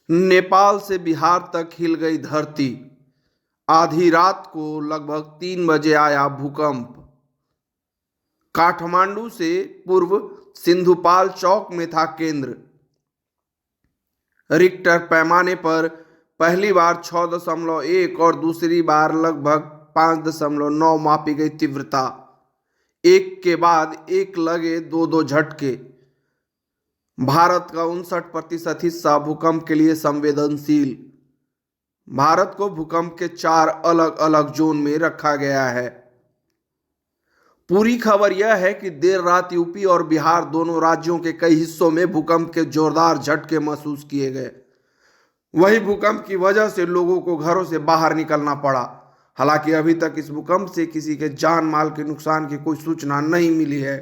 नेपाल से बिहार तक हिल गई धरती। आधी रात को लगभग 3 बजे आया भूकंप। काठमांडू से पूर्व सिंधुपाल चौक में था केंद्र। रिक्टर पैमाने पर पहली बार 6.1 और दूसरी बार लगभग 5.9 मापी गई तीव्रता। एक के बाद एक लगे दो दो झटके। भारत का 59% हिस्सा भूकंप के लिए संवेदनशील। भारत को भूकंप के 4 अलग अलग जोन में रखा गया है। पूरी खबर यह है कि देर रात यूपी और बिहार दोनों राज्यों के कई हिस्सों में भूकंप के जोरदार झटके महसूस किए गए। वही भूकंप की वजह से लोगों को घरों से बाहर निकलना पड़ा। हालांकि अभी तक इस भूकंप से किसी के जान माल के नुकसान की कोई सूचना नहीं मिली है।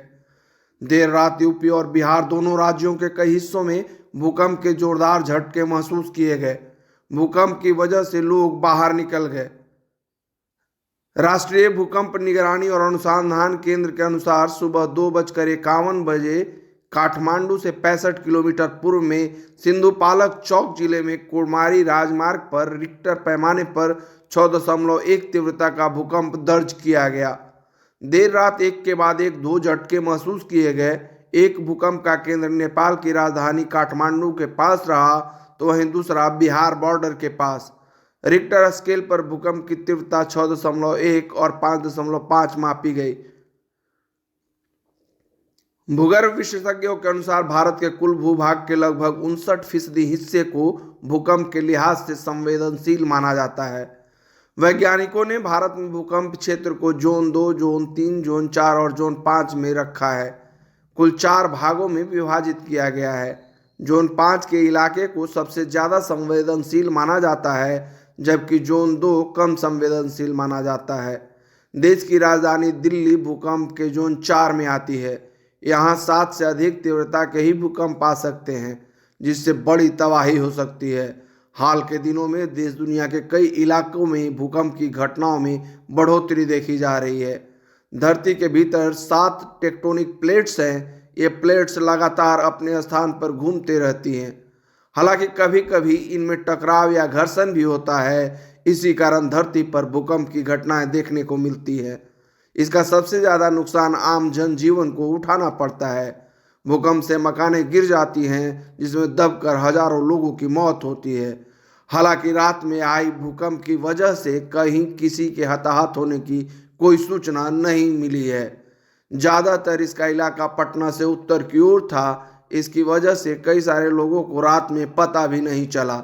देर रात यूपी और बिहार दोनों राज्यों के कई हिस्सों में भूकंप के जोरदार झटके महसूस किए गए। भूकंप की वजह से लोग बाहर निकल गए। राष्ट्रीय भूकंप निगरानी और अनुसंधान केंद्र के अनुसार सुबह 2:51 काठमांडू से 65 किलोमीटर पूर्व में सिंधुपालक चौक जिले में कुमारी राजमार्ग पर रिक्टर पैमाने पर 6.1 तीव्रता का भूकंप दर्ज किया गया। देर रात एक के बाद एक दो झटके महसूस किए गए। एक भूकंप का केंद्र नेपाल की राजधानी काठमांडू के पास रहा तो वहीं दूसरा बिहार बॉर्डर के पास। रिक्टर स्केल पर भूकंप की तीव्रता 6.1 और 5.5 मापी गई। भूगर्भ विशेषज्ञों के अनुसार भारत के कुल भूभाग के लगभग 59% हिस्से को भूकंप के लिहाज से संवेदनशील माना जाता है। वैज्ञानिकों ने भारत में भूकंप क्षेत्र को जोन 2, जोन 3, जोन 4 और जोन 5 में रखा है। कुल 4 भागों में विभाजित किया गया है। जोन 5 के इलाके को सबसे ज़्यादा संवेदनशील माना जाता है, जबकि जोन 2 कम संवेदनशील माना जाता है। देश की राजधानी दिल्ली भूकंप के जोन 4 में आती है। यहाँ 7 से अधिक तीव्रता के ही भूकंप आ सकते हैं, जिससे बड़ी तबाही हो सकती है। हाल के दिनों में देश दुनिया के कई इलाकों में भूकंप की घटनाओं में बढ़ोतरी देखी जा रही है। धरती के भीतर 7 टेक्टोनिक प्लेट्स हैं। ये प्लेट्स लगातार अपने स्थान पर घूमते रहती हैं। हालांकि कभी कभी इनमें टकराव या घर्षण भी होता है। इसी कारण धरती पर भूकंप की घटनाएं देखने को मिलती है। इसका सबसे ज़्यादा नुकसान आम जनजीवन को उठाना पड़ता है। भूकंप से मकानें गिर जाती हैं, जिसमें दबकर हजारों लोगों की मौत होती है। हालांकि रात में आई भूकंप की वजह से कहीं किसी के हताहत होने की कोई सूचना नहीं मिली है। ज़्यादातर इसका इलाका पटना से उत्तर की ओर था। इसकी वजह से कई सारे लोगों को रात में पता भी नहीं चला।